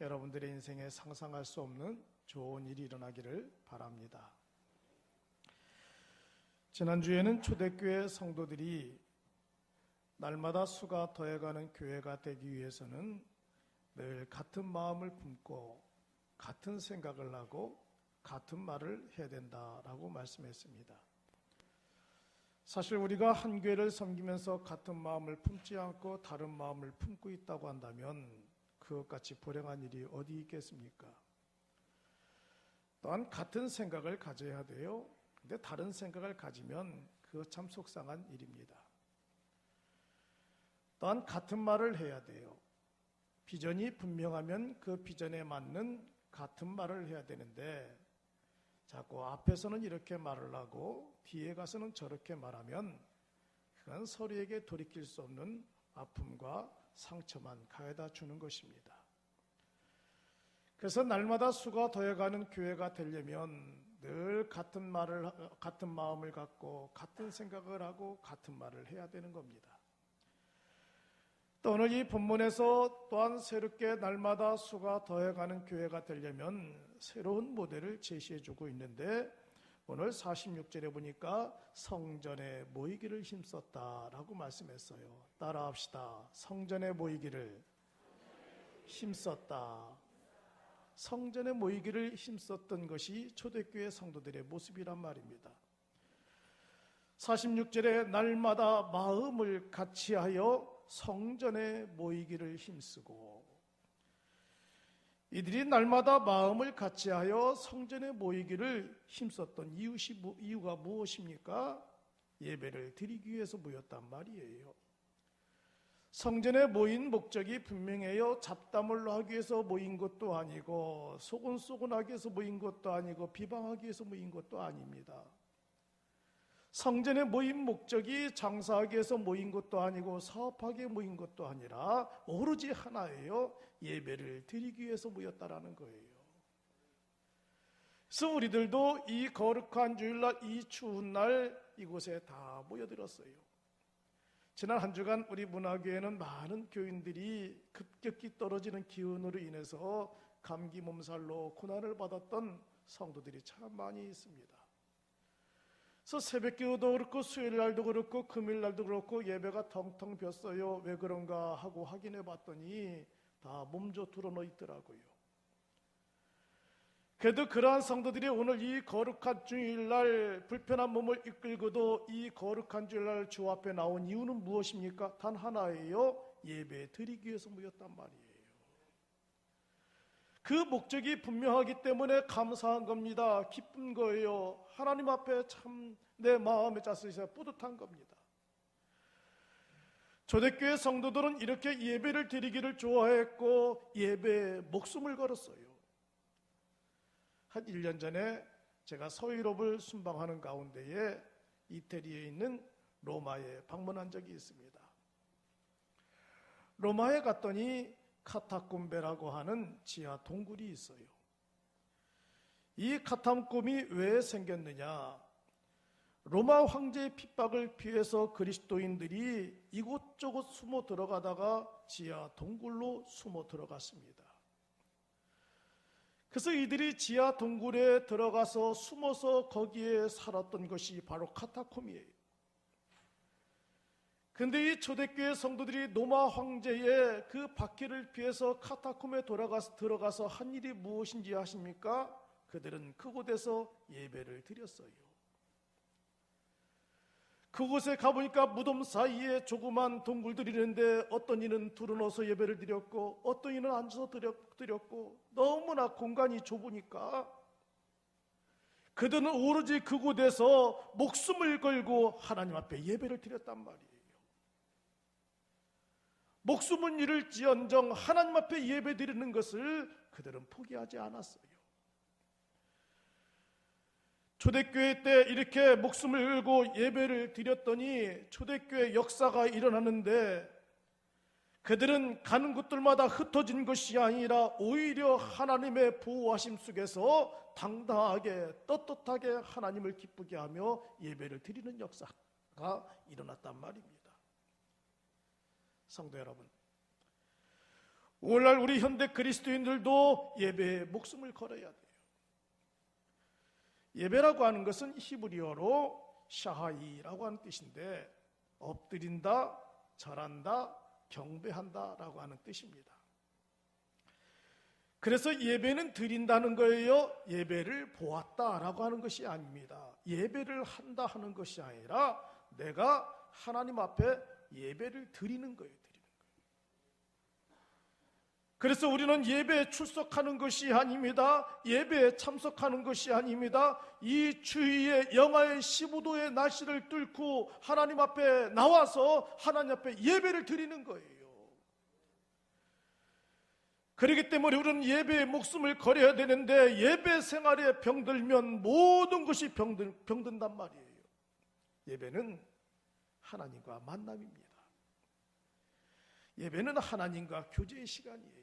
여러분들의 인생에 상상할 수 없는 좋은 일이 일어나기를 바랍니다. 지난주에는 초대교회 성도들이 날마다 수가 더해가는 교회가 되기 위해서는 늘 같은 마음을 품고 같은 생각을 하고 같은 말을 해야 된다라고 말씀했습니다. 사실 우리가 한 교회를 섬기면서 같은 마음을 품지 않고 다른 마음을 품고 있다고 한다면 그것같이 불행한 일이 어디 있겠습니까? 또한 같은 생각을 가져야 돼요. 근데 다른 생각을 가지면 그거 참 속상한 일입니다. 또한 같은 말을 해야 돼요. 비전이 분명하면 그 비전에 맞는 같은 말을 해야 되는데 자꾸 앞에서는 이렇게 말을 하고 뒤에 가서는 저렇게 말하면 그건 서로에게 돌이킬 수 없는 아픔과 상처만 가져다 주는 것입니다. 그래서 날마다 수가 더해가는 교회가 되려면 늘 같은 마음을 갖고 같은 생각을 하고 같은 말을 해야 되는 겁니다. 또 오늘 이 본문에서 또한 새롭게 날마다 수가 더해가는 교회가 되려면 새로운 모델을 제시해주고 있는데 오늘 46절에 보니까 성전에 모이기를 힘썼다라고 말씀했어요. 따라합시다. 성전에 모이기를 힘썼다. 성전에 모이기를 힘썼던 것이 초대교회 성도들의 모습이란 말입니다. 46절에 날마다 마음을 같이하여 성전에 모이기를 힘쓰고, 이들이 날마다 마음을 같이하여 성전에 모이기를 힘썼던 이유가 무엇입니까? 예배를 드리기 위해서 모였단 말이에요. 성전에 모인 목적이 분명해요. 잡담을 하기 위해서 모인 것도 아니고 소곤소곤하기 위해서 모인 것도 아니고 비방하기 위해서 모인 것도 아닙니다. 성전에 모인 목적이 장사하기 위해서 모인 것도 아니고 사업하기 위해 모인 것도 아니라 오로지 하나예요. 예배를 드리기 위해서 모였다라는 거예요. 그래서 우리들도 이 거룩한 주일날, 이 추운 날 이곳에 다 모여들었어요. 지난 한 주간 우리 문화교회는 많은 교인들이 급격히 떨어지는 기온으로 인해서 감기 몸살로 고난을 받았던 성도들이 참 많이 있습니다. 그래서 새벽기도도 그렇고 수요일날도 그렇고 금요일날도 그렇고 예배가 텅텅 비었어요. 왜 그런가 하고 확인해 봤더니 다 몸져 드러져 있더라고요. 그래도 그러한 성도들이 오늘 이 거룩한 주일날 불편한 몸을 이끌고도 이 거룩한 주일날 주 앞에 나온 이유는 무엇입니까? 단 하나예요. 예배 드리기 위해서 모였단 말이에요. 그 목적이 분명하기 때문에 감사한 겁니다. 기쁜 거예요. 하나님 앞에 참 내 마음에 짜서 뿌듯한 겁니다. 초대교회 성도들은 이렇게 예배를 드리기를 좋아했고 예배에 목숨을 걸었어요. 한 1년 전에 제가 서유럽을 순방하는 가운데에 이태리에 있는 로마에 방문한 적이 있습니다. 로마에 갔더니 카타콤베라고 하는 지하 동굴이 있어요. 이 카타콤이 왜 생겼느냐? 로마 황제의 핍박을 피해서 그리스도인들이 이곳저곳 숨어 들어가다가 지하 동굴로 숨어 들어갔습니다. 그래서 이들이 지하 동굴에 들어가서 숨어서 거기에 살았던 것이 바로 카타콤이에요. 근데 이 초대교회 성도들이 로마 황제의 그 박해를 피해서 카타콤에 들어가서 한 일이 무엇인지 아십니까? 그들은 그곳에서 예배를 드렸어요. 그곳에 가보니까 무덤 사이에 조그만 동굴들이 있는데 어떤 이는 둘러놓아서 예배를 드렸고 어떤 이는 앉아서 드렸고 너무나 공간이 좁으니까 그들은 오로지 그곳에서 목숨을 걸고 하나님 앞에 예배를 드렸단 말이에요. 목숨은 잃을지언정 하나님 앞에 예배 드리는 것을 그들은 포기하지 않았어요. 초대교회 때 이렇게 목숨을 걸고 예배를 드렸더니 초대교회 역사가 일어나는데 그들은 가는 곳들마다 흩어진 것이 아니라 오히려 하나님의 보호하심 속에서 당당하게 떳떳하게 하나님을 기쁘게 하며 예배를 드리는 역사가 일어났단 말입니다. 성도 여러분, 오늘날 우리 현대 그리스도인들도 예배에 목숨을 걸어야 돼요. 예배라고 하는 것은 히브리어로 샤하이라고 하는 뜻인데 엎드린다, 절한다, 경배한다 라고 하는 뜻입니다. 그래서 예배는 드린다는 거예요. 예배를 보았다라고 하는 것이 아닙니다. 예배를 한다 하는 것이 아니라 내가 하나님 앞에 예배를 드리는 거예요. 그래서 우리는 예배에 출석하는 것이 아닙니다. 예배에 참석하는 것이 아닙니다. 이 주위의 영하의 15도의 날씨를 뚫고 하나님 앞에 나와서 하나님 앞에 예배를 드리는 거예요. 그렇기 때문에 우리는 예배에 목숨을 걸어야 되는데 예배 생활에 병들면 모든 것이 병든단 말이에요. 예배는 하나님과 만남입니다. 예배는 하나님과 교제의 시간이에요.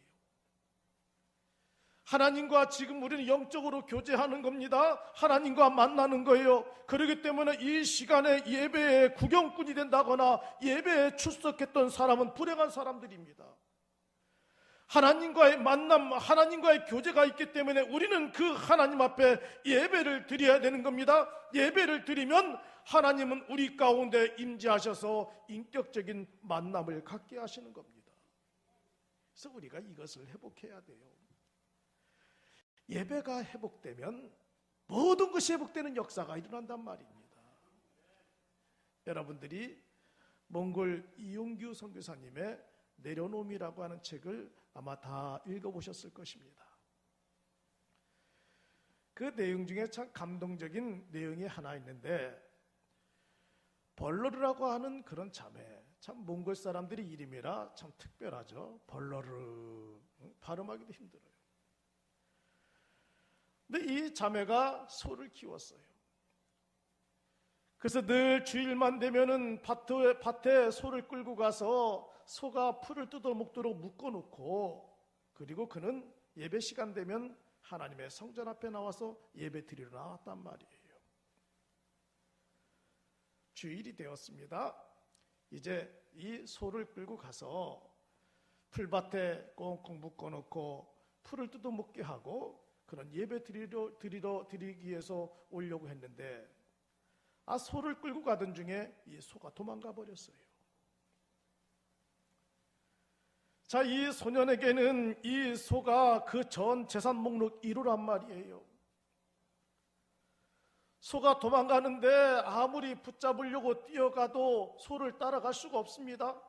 하나님과 지금 우리는 영적으로 교제하는 겁니다. 하나님과 만나는 거예요. 그렇기 때문에 이 시간에 예배에 구경꾼이 된다거나 예배에 출석했던 사람은 불행한 사람들입니다. 하나님과의 만남, 하나님과의 교제가 있기 때문에 우리는 그 하나님 앞에 예배를 드려야 되는 겁니다. 예배를 드리면 하나님은 우리 가운데 임재하셔서 인격적인 만남을 갖게 하시는 겁니다. 그래서 우리가 이것을 회복해야 돼요. 예배가 회복되면 모든 것이 회복되는 역사가 일어난단 말입니다. 여러분들이 몽골 이용규 선교사님의 내려놓음이라고 하는 책을 아마 다 읽어보셨을 것입니다. 그 내용 중에 참 감동적인 내용이 하나 있는데 벌러르라고 하는 그런 자매, 참 몽골 사람들이 이름이라 참 특별하죠. 벌러르, 발음하기도 힘들어요. 근데 이 자매가 소를 키웠어요. 그래서 늘 주일만 되면은 밭에 소를 끌고 가서 소가 풀을 뜯어 먹도록 묶어놓고, 그리고 그는 예배 시간 되면 하나님의 성전 앞에 나와서 예배 드리러 나왔단 말이에요. 주일이 되었습니다. 이제 이 소를 끌고 가서 풀밭에 꽁꽁 묶어놓고 풀을 뜯어 먹게 하고 그런 예배 드리기 위해서 오려고 했는데 소를 끌고 가던 중에 이 소가 도망가 버렸어요. 자, 이 소년에게는 이 소가 그 전 재산 목록 1호란 말이에요. 소가 도망가는데 아무리 붙잡으려고 뛰어가도 소를 따라갈 수가 없습니다.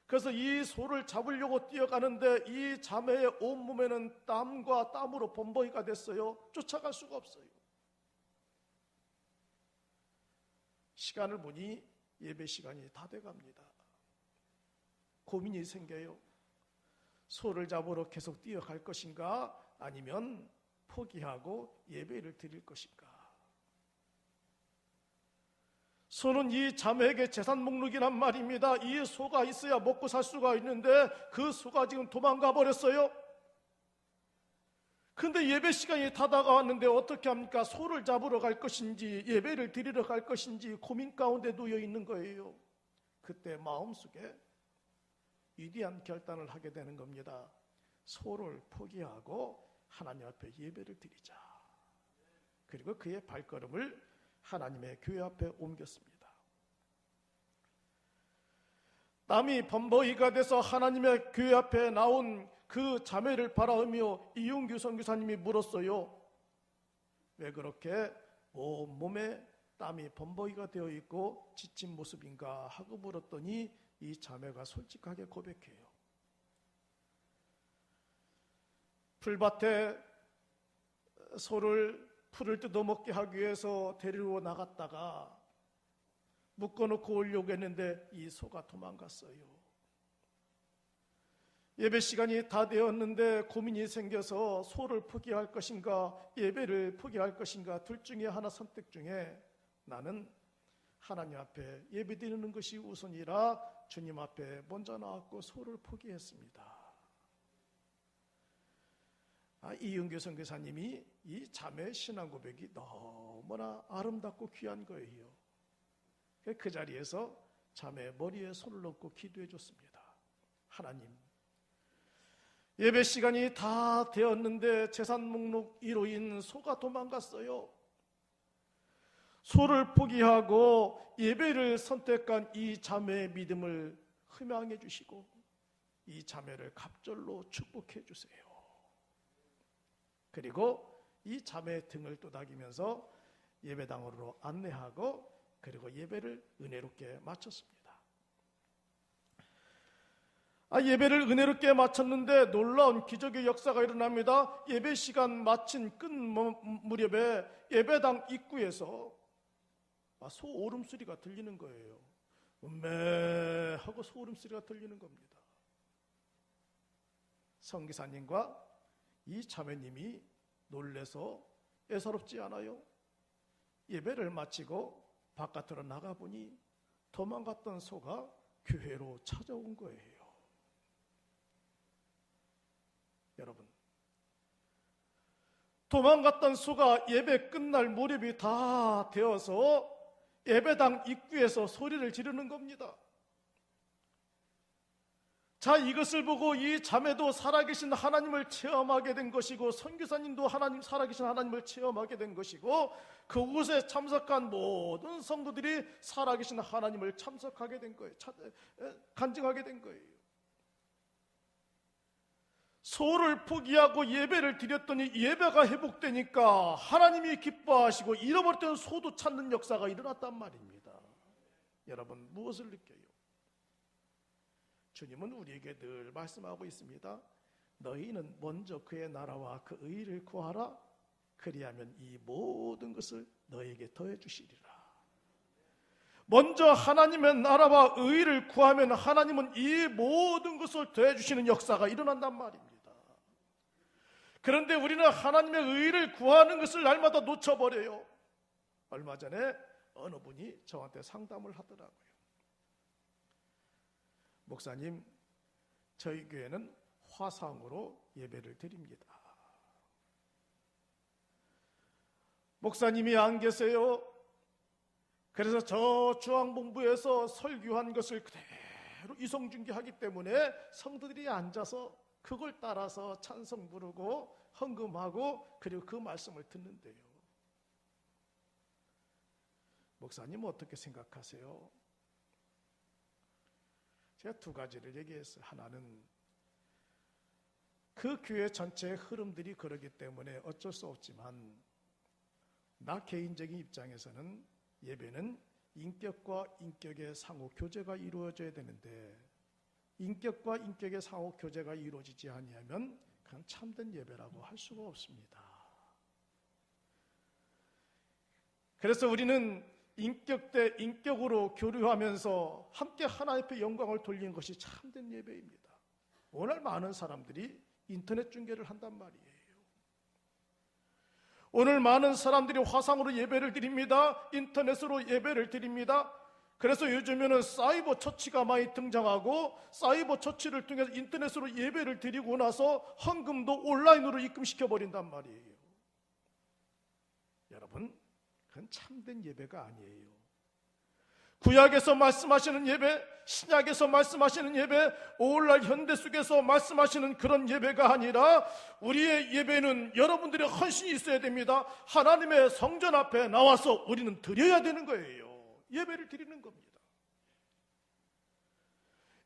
그래서 이 소를 잡으려고 뛰어가는데 이 자매의 온몸에는 땀과 땀으로 범벅이가 됐어요. 쫓아갈 수가 없어요. 시간을 보니 예배 시간이 다 돼갑니다. 고민이 생겨요. 소를 잡으러 계속 뛰어갈 것인가 아니면 포기하고 예배를 드릴 것인가. 소는 이 자매에게 재산 목록이란 말입니다. 이 소가 있어야 먹고 살 수가 있는데 그 소가 지금 도망가 버렸어요. 근데 예배 시간이 다 다가왔는데 어떻게 합니까? 소를 잡으러 갈 것인지 예배를 드리러 갈 것인지 고민 가운데 놓여 있는 거예요. 그때 마음속에 위대한 결단을 하게 되는 겁니다. 소를 포기하고 하나님 앞에 예배를 드리자. 그리고 그의 발걸음을 하나님의 교회 앞에 옮겼습니다. 땀이 범벅이가 돼서 하나님의 교회 앞에 나온 그 자매를 바라보며 이용규 선교사님이 물었어요. 왜 그렇게 온몸에 땀이 범벅이가 되어 있고 지친 모습인가 하고 물었더니 이 자매가 솔직하게 고백해요. 풀밭에 소를 풀을 뜯어먹게 하기 위해서 데리러 나갔다가 묶어놓고 오려고 했는데 이 소가 도망갔어요. 예배 시간이 다 되었는데 고민이 생겨서 소를 포기할 것인가 예배를 포기할 것인가 둘 중에 하나 선택 중에 나는 하나님 앞에 예배 드리는 것이 우선이라 주님 앞에 먼저 나왔고 소를 포기했습니다. 이은교 선교사님이 이 자매의 신앙 고백이 너무나 아름답고 귀한 거예요. 그 자리에서 자매의 머리에 손을 얹고 기도해 줬습니다. 하나님, 예배 시간이 다 되었는데 재산 목록 1호인 소가 도망갔어요. 소를 포기하고 예배를 선택한 이 자매의 믿음을 흠양해 주시고 이 자매를 갑절로 축복해 주세요. 그리고 이 자매의 등을 토닥이면서 예배당으로 안내하고 그리고 예배를 은혜롭게 마쳤습니다. 예배를 은혜롭게 마쳤는데 놀라운 기적의 역사가 일어납니다. 예배 시간 마친 끝 무렵에 예배당 입구에서 소 울음소리가 들리는 거예요. 음메 하고 소 울음소리가 들리는 겁니다. 성기사님과 이 자매님이 놀래서 애사롭지 않아요. 예배를 마치고 바깥으로 나가보니 도망갔던 소가 교회로 찾아온 거예요. 여러분, 도망갔던 소가 예배 끝날 무렵이 다 되어서 예배당 입구에서 소리를 지르는 겁니다. 자, 이것을 보고 이 자매도 살아계신 하나님을 체험하게 된 것이고 선교사님도 살아계신 하나님을 체험하게 된 것이고 그곳에 참석한 모든 성도들이 살아계신 하나님을 참석하게 된 거예요. 간증하게 된 거예요. 소를 포기하고 예배를 드렸더니 예배가 회복되니까 하나님이 기뻐하시고 잃어버렸던 소도 찾는 역사가 일어났단 말입니다. 여러분, 무엇을 느껴요? 주님은 우리에게 늘 말씀하고 있습니다. 너희는 먼저 그의 나라와 그 의를 구하라. 그리하면 이 모든 것을 너희에게 더해 주시리라. 먼저 하나님의 나라와 의를 구하면 하나님은 이 모든 것을 더해 주시는 역사가 일어난단 말입니다. 그런데 우리는 하나님의 의를 구하는 것을 날마다 놓쳐버려요. 얼마 전에 어느 분이 저한테 상담을 하더라고요. 목사님, 저희 교회는 화상으로 예배를 드립니다. 목사님이 안 계세요. 그래서 저 중앙본부에서 설교한 것을 그대로 이송중계하기 때문에 성도들이 앉아서 그걸 따라서 찬송 부르고 헌금하고 그리고 그 말씀을 듣는데요. 목사님 어떻게 생각하세요? 제가 두 가지를 얘기했어요. 하나는 그 교회 전체의 흐름들이 그러기 때문에 어쩔 수 없지만 나 개인적인 입장에서는 예배는 인격과 인격의 상호 교제가 이루어져야 되는데 인격과 인격의 상호 교제가 이루어지지 아니하면 그건 참된 예배라고 할 수가 없습니다. 그래서 우리는 인격 대 인격으로 교류하면서 함께 하나님 앞에 영광을 돌리는 것이 참된 예배입니다. 오늘 많은 사람들이 인터넷 중계를 한단 말이에요. 오늘 많은 사람들이 화상으로 예배를 드립니다. 인터넷으로 예배를 드립니다. 그래서 요즘에는 사이버 처치가 많이 등장하고 사이버 처치를 통해서 인터넷으로 예배를 드리고 나서 헌금도 온라인으로 입금시켜 버린단 말이에요. 여러분, 그건 참된 예배가 아니에요. 구약에서 말씀하시는 예배, 신약에서 말씀하시는 예배, 오늘날 현대 속에서 말씀하시는 그런 예배가 아니라 우리의 예배는 여러분들의 헌신이 있어야 됩니다. 하나님의 성전 앞에 나와서 우리는 드려야 되는 거예요. 예배를 드리는 겁니다.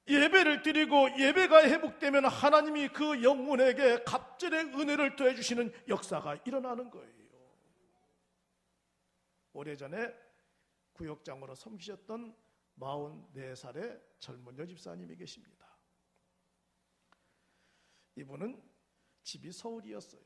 예배를 드리고 예배가 회복되면 하나님이 그 영혼에게 갑절의 은혜를 더해주시는 역사가 일어나는 거예요. 오래전에 구역장으로 섬기셨던 44살의 젊은 여집사님이 계십니다. 이분은 집이 서울이었어요.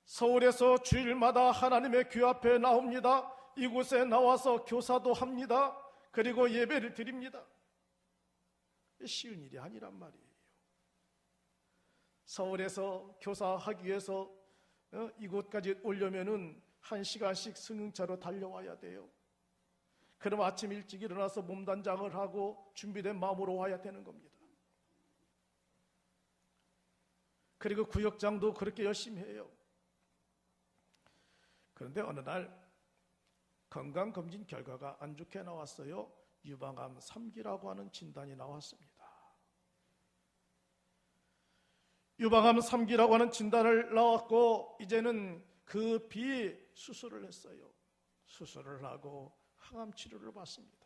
서울에서 주일마다 하나님의 귀 앞에 나옵니다. 이곳에 나와서 교사도 합니다. 그리고 예배를 드립니다. 쉬운 일이 아니란 말이에요. 서울에서 교사하기 위해서 이곳까지 오려면은 1시간씩 승용차로 달려와야 돼요. 그럼 아침 일찍 일어나서 몸단장을 하고 준비된 마음으로 와야 되는 겁니다. 그리고 구역장도 그렇게 열심히 해요. 그런데 어느 날 건강검진 결과가 안 좋게 나왔어요. 유방암 3기라고 하는 진단이 나왔습니다. 유방암 3기라고 하는 진단을 나왔고 이제는 급히 수술을 했어요. 수술을 하고 항암 치료를 받습니다.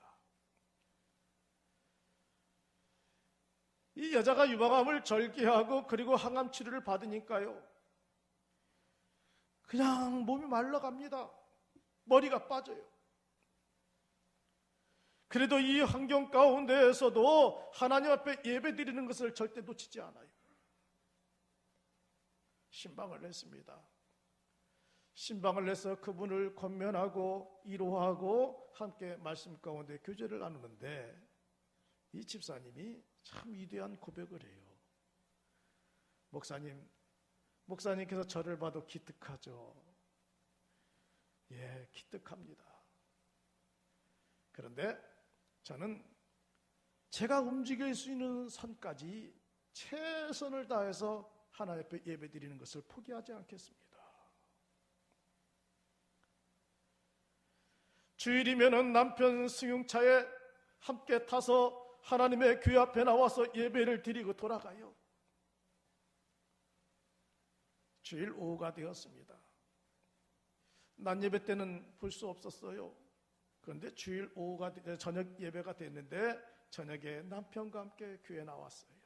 이 여자가 유방암을 절개하고 그리고 항암 치료를 받으니까요, 그냥 몸이 말라갑니다. 머리가 빠져요. 그래도 이 환경 가운데에서도 하나님 앞에 예배 드리는 것을 절대 놓치지 않아요. 신방을 냈습니다. 신방을 내서 그분을 권면하고 위로하고 함께 말씀 가운데 교제를 나누는데 이 집사님이 참 위대한 고백을 해요. 목사님께서 저를 봐도 기특하죠. 예, 기특합니다. 그런데 저는 제가 움직일 수 있는 선까지 최선을 다해서 하나님 앞에 예배 드리는 것을 포기하지 않겠습니다. 주일이면은 남편 승용차에 함께 타서 하나님의 교회 앞에 나와서 예배를 드리고 돌아가요. 주일 오후가 되었습니다. 낮 예배 때는 볼 수 없었어요. 그런데 주일 오후가 저녁 예배가 됐는데 저녁에 남편과 함께 교회에 나왔어요.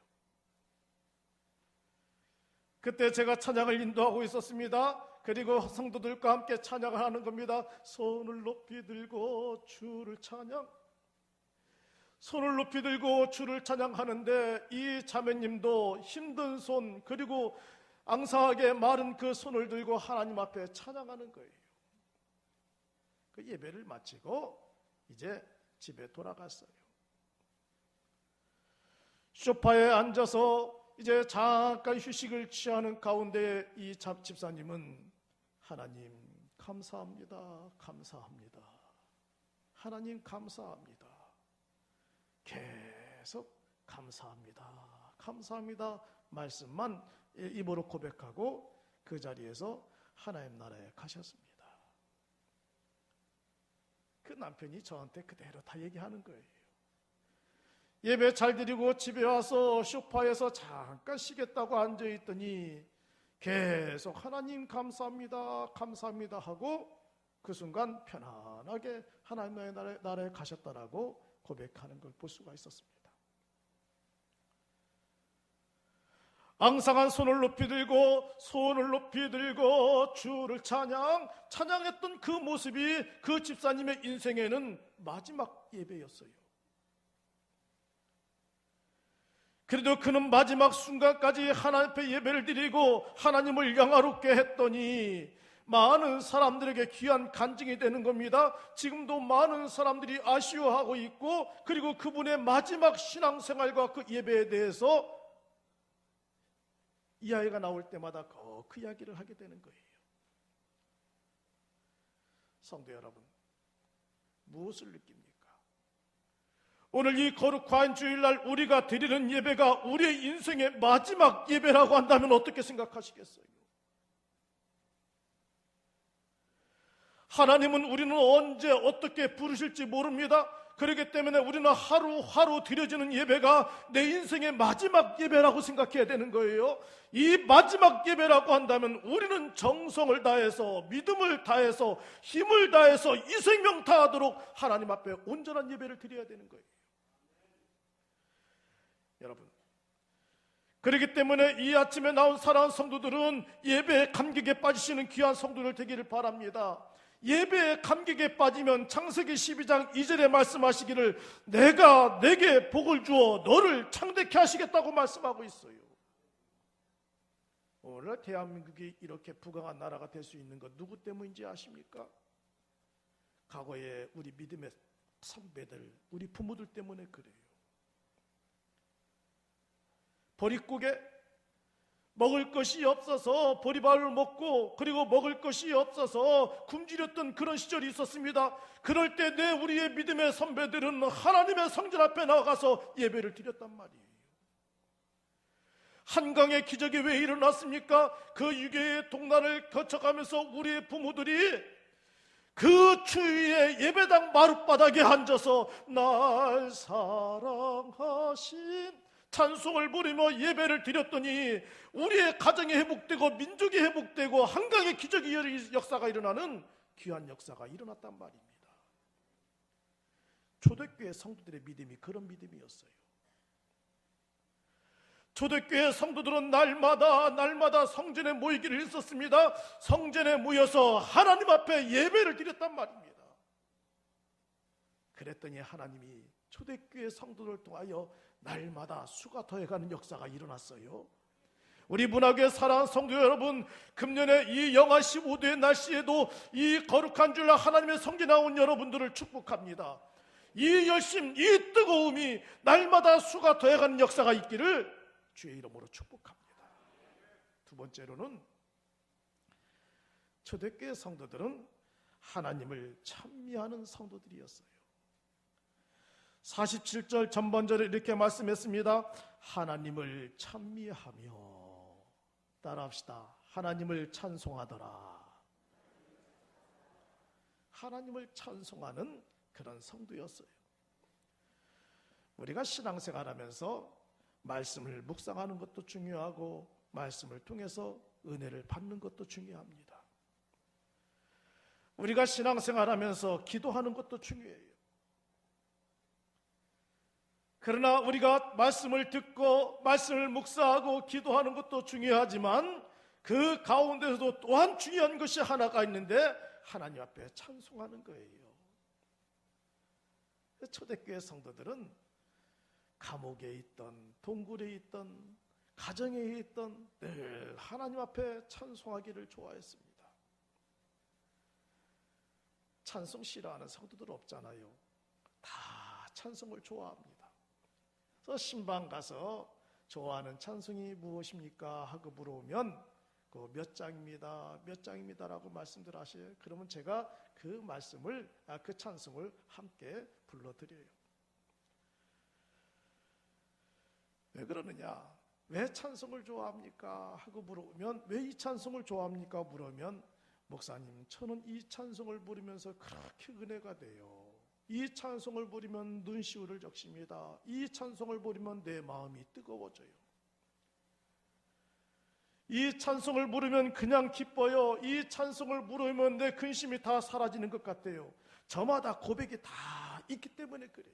그때 제가 찬양을 인도하고 있었습니다. 그리고 성도들과 함께 찬양을 하는 겁니다. 손을 높이 들고 주를 찬양. 손을 높이 들고 주를 찬양하는데 이 자매님도 힘든 손 그리고 앙상하게 마른 그 손을 들고 하나님 앞에 찬양하는 거예요. 그 예배를 마치고 이제 집에 돌아갔어요. 소파에 앉아서 이제 잠깐 휴식을 취하는 가운데 이 집사님은 하나님 감사합니다. 감사합니다. 하나님 감사합니다. 계속 감사합니다. 감사합니다. 말씀만 입으로 고백하고 그 자리에서 하나님 나라에 가셨습니다. 그 남편이 저한테 그대로 다 얘기하는 거예요. 예배 잘 드리고 집에 와서 소파에서 잠깐 쉬겠다고 앉아있더니 계속 하나님 감사합니다. 감사합니다 하고 그 순간 편안하게 하나님의 나라에 가셨다라고 고백하는 걸 볼 수가 있었습니다. 앙상한 손을 높이 들고 주를 찬양했던 그 모습이 그 집사님의 인생에는 마지막 예배였어요. 그래도 그는 마지막 순간까지 하나님 앞에 예배를 드리고 하나님을 영화롭게 했더니 많은 사람들에게 귀한 간증이 되는 겁니다. 지금도 많은 사람들이 아쉬워하고 있고 그리고 그분의 마지막 신앙생활과 그 예배에 대해서 이 아이가 나올 때마다 그 이야기를 하게 되는 거예요. 성도 여러분, 무엇을 느낍니까? 오늘 이 거룩한 주일날 우리가 드리는 예배가 우리의 인생의 마지막 예배라고 한다면 어떻게 생각하시겠어요? 하나님은 우리는 언제 어떻게 부르실지 모릅니다. 그렇기 때문에 우리는 하루하루 드려지는 예배가 내 인생의 마지막 예배라고 생각해야 되는 거예요. 이 마지막 예배라고 한다면 우리는 정성을 다해서 믿음을 다해서 힘을 다해서 이 생명 다하도록 하나님 앞에 온전한 예배를 드려야 되는 거예요. 여러분, 그렇기 때문에 이 아침에 나온 사랑하는 성도들은 예배의 감격에 빠지시는 귀한 성도들 되기를 바랍니다. 예배의 감격에 빠지면 창세기 12장 2절에 말씀하시기를 내가 내게 복을 주어 너를 창대케 하시겠다고 말씀하고 있어요. 오늘 대한민국이 이렇게 부강한 나라가 될 수 있는 것 누구 때문인지 아십니까? 과거에 우리 믿음의 선배들, 우리 부모들 때문에 그래요. 보릿고개 먹을 것이 없어서 보리밥을 먹고 그리고 먹을 것이 없어서 굶주렸던 그런 시절이 있었습니다. 그럴 때 우리의 믿음의 선배들은 하나님의 성전 앞에 나가서 예배를 드렸단 말이에요. 한강의 기적이 왜 일어났습니까? 그 유교의 동란을 거쳐가면서 우리의 부모들이 그 추위에 예배당 마룻바닥에 앉아서 날 사랑하신 찬송을 부르며 예배를 드렸더니 우리의 가정이 회복되고 민족이 회복되고 한강의 기적의 역사가 일어나는 귀한 역사가 일어났단 말입니다. 초대교회 성도들의 믿음이 그런 믿음이었어요. 초대교회 성도들은 날마다 성전에 모이기를 했었습니다. 성전에 모여서 하나님 앞에 예배를 드렸단 말입니다. 그랬더니 하나님이 초대교회 성도들을 통하여 날마다 수가 더해가는 역사가 일어났어요. 우리 문화교회 사랑하는 성도 여러분, 금년에 이 영하 15도의 날씨에도 이 거룩한 주일날 하나님의 성전에 나온 여러분들을 축복합니다. 이 열심, 이 뜨거움이 날마다 수가 더해가는 역사가 있기를 주의 이름으로 축복합니다. 두 번째로는 초대교회 성도들은 하나님을 찬미하는 성도들이었어요. 47절 전반절에 이렇게 말씀했습니다. 하나님을 찬미하며, 따라합시다. 하나님을 찬송하더라. 하나님을 찬송하는 그런 성도였어요. 우리가 신앙생활하면서 말씀을 묵상하는 것도 중요하고 말씀을 통해서 은혜를 받는 것도 중요합니다. 우리가 신앙생활하면서 기도하는 것도 중요해요. 그러나 우리가 말씀을 듣고 말씀을 묵상하고 기도하는 것도 중요하지만 그 가운데서도 또한 중요한 것이 하나가 있는데 하나님 앞에 찬송하는 거예요. 초대교회 성도들은 감옥에 있던, 동굴에 있던, 가정에 있던 늘 하나님 앞에 찬송하기를 좋아했습니다. 찬송 싫어하는 성도들 없잖아요. 다 찬송을 좋아합니다. 그래서 신방 가서 좋아하는 찬송이 무엇입니까? 하고 물어보면 그 몇 장입니다, 몇 장입니다라고 말씀들 하셔요. 그러면 제가 그 말씀을, 그 찬송을 함께 불러드려요. 왜 그러느냐? 왜 찬송을 좋아합니까? 하고 물어보면, 왜 이 찬송을 좋아합니까? 물으면, 목사님, 저는 이 찬송을 부르면서 그렇게 은혜가 돼요. 이 찬송을 부르면 눈시울을 적십니다. 이 찬송을 부르면 내 마음이 뜨거워져요. 이 찬송을 부르면 그냥 기뻐요. 이 찬송을 부르면 내 근심이 다 사라지는 것 같아요. 저마다 고백이 다 있기 때문에 그래요.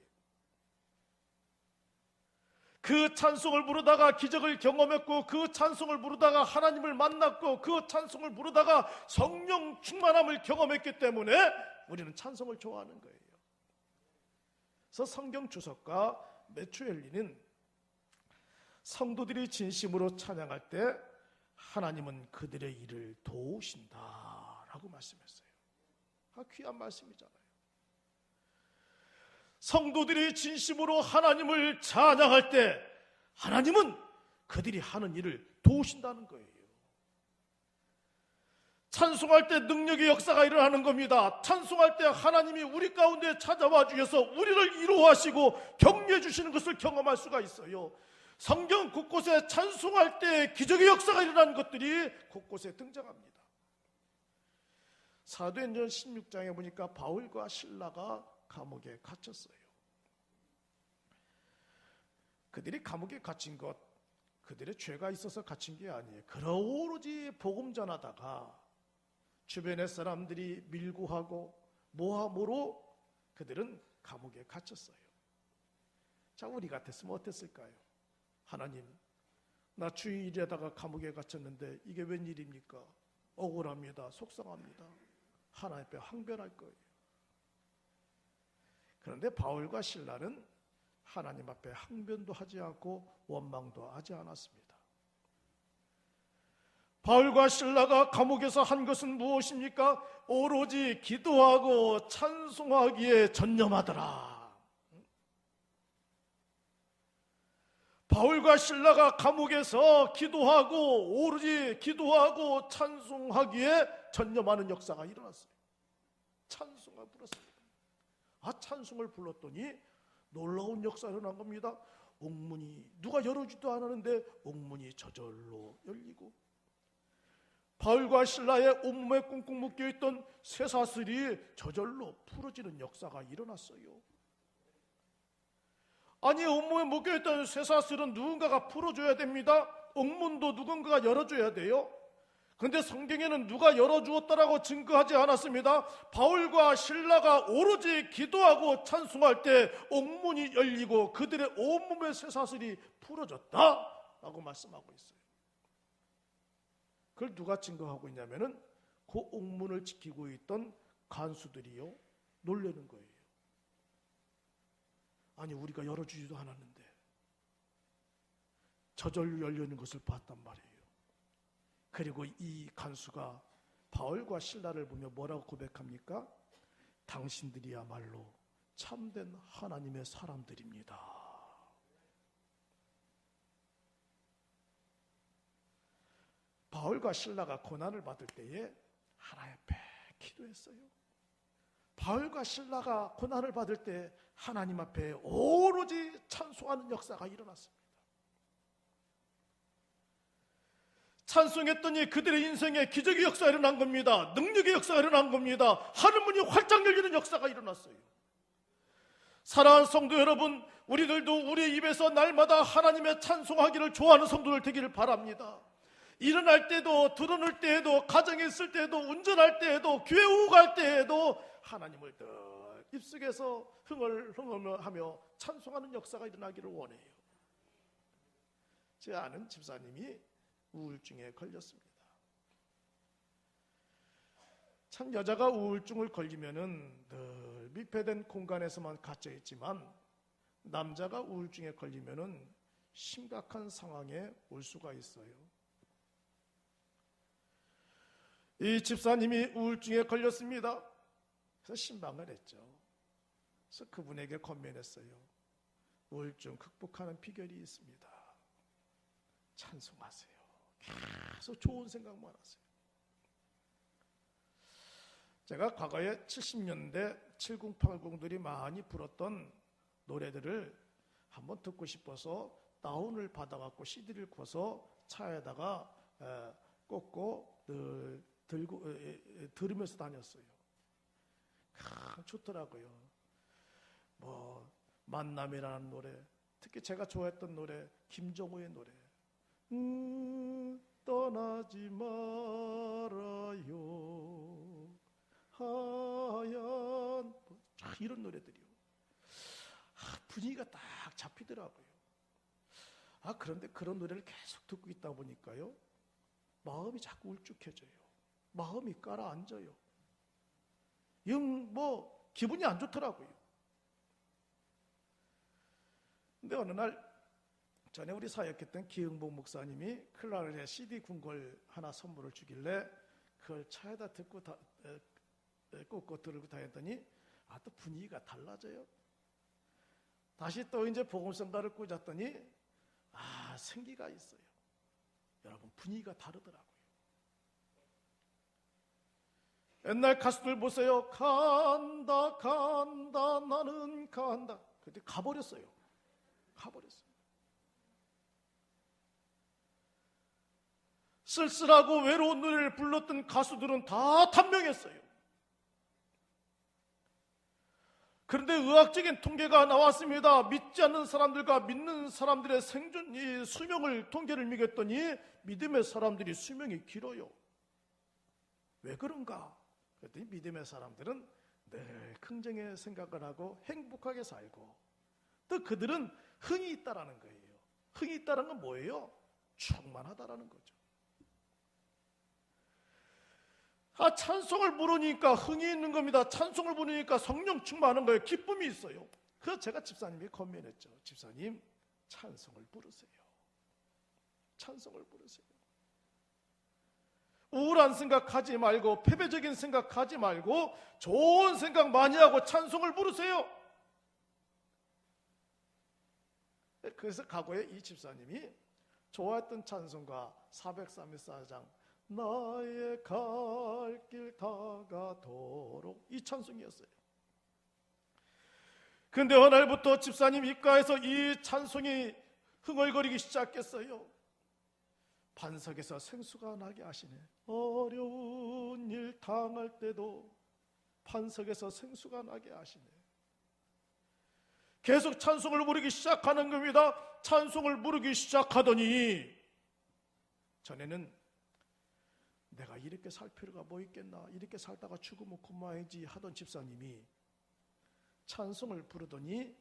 그 찬송을 부르다가 기적을 경험했고, 그 찬송을 부르다가 하나님을 만났고, 그 찬송을 부르다가 성령 충만함을 경험했기 때문에 우리는 찬송을 좋아하는 거예요. 그래서 성경 주석가 메추엘리는 성도들이 진심으로 찬양할 때 하나님은 그들의 일을 도우신다라고 말씀했어요. 귀한 말씀이잖아요. 성도들이 진심으로 하나님을 찬양할 때 하나님은 그들이 하는 일을 도우신다는 거예요. 찬송할 때 능력의 역사가 일어나는 겁니다. 찬송할 때 하나님이 우리 가운데 찾아와 주셔서 우리를 위로하시고 격려해 주시는 것을 경험할 수가 있어요. 성경 곳곳에 찬송할 때 기적의 역사가 일어나는 것들이 곳곳에 등장합니다. 사도행전 16장에 보니까 바울과 실라가 감옥에 갇혔어요. 그들이 감옥에 갇힌 것, 그들의 죄가 있어서 갇힌 게 아니에요. 오로지 복음 전하다가 주변의 사람들이 밀고하고 모함으로 그들은 감옥에 갇혔어요. 자, 우리 같았으면 어땠을까요? 하나님, 나 주일에다가 감옥에 갇혔는데 이게 웬일입니까? 억울합니다. 속상합니다. 하나님 앞에 항변할 거예요. 그런데 바울과 실라는 하나님 앞에 항변도 하지 않고 원망도 하지 않았습니다. 바울과 실라가 감옥에서 한 것은 무엇입니까? 오로지 기도하고 찬송하기에 전념하더라. 바울과 실라가 감옥에서 기도하고 오로지 기도하고 찬송하기에 전념하는 역사가 일어났어요. 찬송을 불렀습니다. 찬송을 불렀더니 놀라운 역사가 일어난 겁니다. 옥문이, 누가 열어주지도 않았는데 옥문이 저절로 열리고, 바울과 신라의 온몸에 꽁꽁 묶여있던 쇠사슬이 저절로 풀어지는 역사가 일어났어요. 아니, 옥문에 묶여있던 쇠사슬은 누군가가 풀어줘야 됩니다. 옥문도 누군가가 열어줘야 돼요. 그런데 성경에는 누가 열어주었다라고 증거하지 않았습니다. 바울과 실라가 오로지 기도하고 찬송할 때 옥문이 열리고 그들의 온몸의 쇠사슬이 풀어졌다라고 말씀하고 있어요. 그걸 누가 증거하고 있냐면은 그 옥문을 지키고 있던 간수들이요, 놀라는 거예요. 아니, 우리가 열어주지도 않았는데 저절로 열리는 것을 봤단 말이에요. 그리고 이 간수가 바울과 실라를 보며 뭐라고 고백합니까? 당신들이야말로 참된 하나님의 사람들입니다. 바울과 실라가 고난을 받을 때에 하나님 앞에 기도했어요. 바울과 신라가 고난을 받을 때 하나님 앞에 오로지 찬송하는 역사가 일어났습니다. 찬송했더니 그들의 인생에 기적의 역사가 일어난 겁니다. 능력의 역사가 일어난 겁니다. 하늘문이 활짝 열리는 역사가 일어났어요. 사랑하는 성도 여러분, 우리들도 우리의 입에서 날마다 하나님의 찬송하기를 좋아하는 성도들 되기를 바랍니다. 일어날 때도, 들어놓을 때에도, 가정에 있을 때에도, 운전할 때에도, 교회 오고 갈 때에도 하나님을 더 입속에서 흥얼흥얼하며 찬송하는 역사가 일어나기를 원해요. 제 아는 집사님이 우울증에 걸렸습니다. 참, 여자가 우울증을 걸리면은 늘密閉된 공간에서만 갇혀 있지만 남자가 우울증에 걸리면은 심각한 상황에 올 수가 있어요. 이 집사님이 우울증에 걸렸습니다. 그래서 신방을 했죠. 그래서 그분에게 권면했어요. 우울증 극복하는 비결이 있습니다. 찬송하세요. 계속 좋은 생각만 하세요. 제가 과거에 70년대 70, 80들이 많이 불었던 노래들을 한번 듣고 싶어서 다운을 받아갖고 CD를 구워서 차에다가 꽂고 늘 들고 들으면서 다녔어요. 좋더라고요. 뭐 만남이라는 노래, 특히 제가 좋아했던 노래 김종호의 노래, 떠나지 말아요 하얀, 이런 노래들이요. 분위기가 딱 잡히더라고요. 그런데 그런 노래를 계속 듣고 있다 보니까요, 마음이 자꾸 울쭉해져요. 마음이 가라앉아요. 기분이 안 좋더라고요. 근데 어느 날 전에 우리 사역했던 기흥복 목사님이 클라르의 CD 군걸 하나 선물을 주길래 그걸 차에다 듣고 꽂고 들고 다녔더니 또 분위기가 달라져요. 다시 또 이제 복음성가를 꽂았더니 생기가 있어요. 여러분, 분위기가 다르더라고요. 옛날 가수들 보세요. 간다 간다 나는 간다. 그때 가버렸어요. 쓸쓸하고 외로운 노래를 불렀던 가수들은 다 단명했어요. 그런데 의학적인 통계가 나왔습니다. 믿지 않는 사람들과 믿는 사람들의 생존 수명을 통계를 매겼더니 믿음의 사람들이 수명이 길어요. 왜 그런가? 그랬더니 믿음의 사람들은 늘 긍정의 생각을 하고 행복하게 살고, 또 그들은 흥이 있다라는 거예요. 흥이 있다는 건 뭐예요? 충만하다라는 거죠. 찬송을 부르니까 흥이 있는 겁니다. 찬송을 부르니까 성령 충만한 거예요. 기쁨이 있어요. 그래서 제가 집사님이 권면했죠. 집사님, 찬송을 부르세요. 찬송을 부르세요. 우울한 생각하지 말고, 패배적인 생각하지 말고 좋은 생각 많이 하고 찬송을 부르세요. 그래서 과거에 이 집사님이 좋아했던 찬송가 434장 나의 갈 길 다가도록, 이 찬송이었어요. 그런데 어느 날부터 집사님 입가에서 이 찬송이 흥얼거리기 시작했어요. 반석에서 생수가 나게 하시네. 어려운 일 당할 때도 반석에서 생수가 나게 하시네. 계속 찬송을 부르기 시작하는 겁니다. 찬송을 부르기 시작하더니 전에는 내가 이렇게 살 필요가 뭐 있겠나, 이렇게 살다가 죽으면 그만이지 하던 집사님이 찬송을 부르더니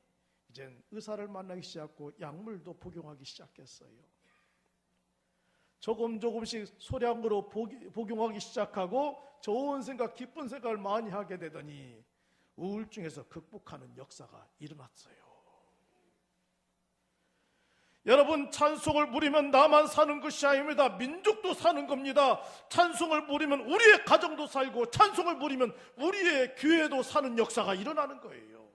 이젠 의사를 만나기 시작하고 약물도 복용하기 시작했어요. 조금씩 소량으로 복용하기 시작하고 좋은 생각, 기쁜 생각을 많이 하게 되더니 우울증에서 극복하는 역사가 일어났어요. 여러분, 찬송을 부리면 나만 사는 것이 아닙니다. 민족도 사는 겁니다. 찬송을 부리면 우리의 가정도 살고, 찬송을 부리면 우리의 교회도 사는 역사가 일어나는 거예요.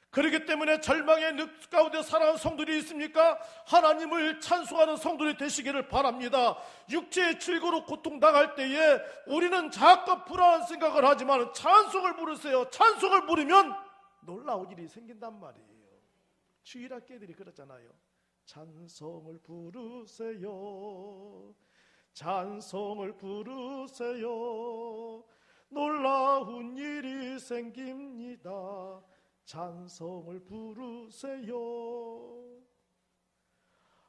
그렇기 때문에 절망의 늪 가운데 살아가는 성도들이 있습니까? 하나님을 찬송하는 성도들이 되시기를 바랍니다. 육체의 질고로 고통당할 때에 우리는 자꾸 불안한 생각을 하지만 찬송을 부르세요. 찬송을 부르면 놀라운 일이 생긴단 말이에요. 주일학교들이 그러잖아요. 찬송을 부르세요. 찬송을 부르세요. 놀라운 일이 생깁니다. 찬송을 부르세요.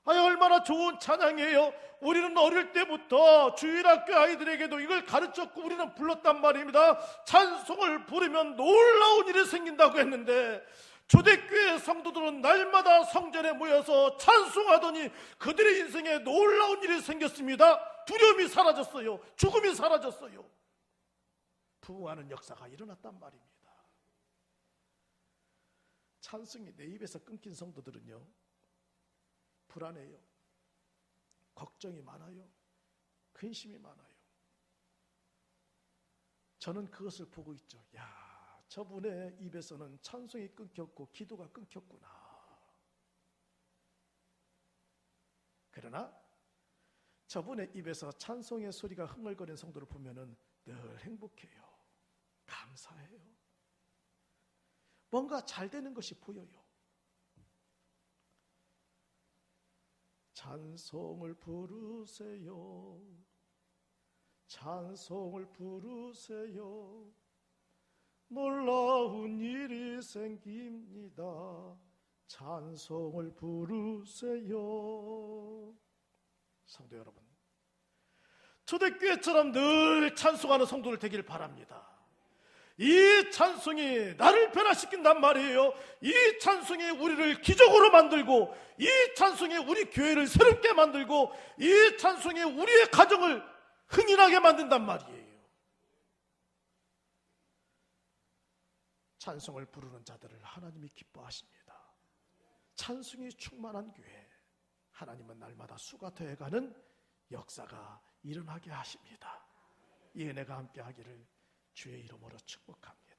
얼마나 좋은 찬양이에요. 우리는 어릴 때부터 주일학교 아이들에게도 이걸 가르쳤고 우리는 불렀단 말입니다. 찬송을 부르면 놀라운 일이 생긴다고 했는데, 초대교회 성도들은 날마다 성전에 모여서 찬송하더니 그들의 인생에 놀라운 일이 생겼습니다. 두려움이 사라졌어요. 죽음이 사라졌어요. 부흥하는 역사가 일어났단 말입니다. 찬송이 내 입에서 끊긴 성도들은요, 불안해요. 걱정이 많아요. 근심이 많아요. 저는 그것을 보고 있죠. 야, 저분의 입에서는 찬송이 끊겼고 기도가 끊겼구나. 그러나 저분의 입에서 찬송의 소리가 흥얼거리는 성도를 보면은 늘 행복해요. 감사해요. 뭔가 잘 되는 것이 보여요. 찬송을 부르세요. 찬송을 부르세요. 놀라운 일이 생깁니다. 찬송을 부르세요. 성도 여러분, 초대교회처럼 늘 찬송하는 성도들 되길 바랍니다. 이 찬송이 나를 변화시킨단 말이에요. 이 찬송이 우리를 기적으로 만들고, 이 찬송이 우리 교회를 새롭게 만들고, 이 찬송이 우리의 가정을 흥인하게 만든단 말이에요. 찬송을 부르는 자들을 하나님이 기뻐하십니다. 찬송이 충만한 교회, 하나님은 날마다 수가 되어가는 역사가 일어나게 하십니다. 이 은혜가 함께 하기를 주의 이름으로 축복합니다.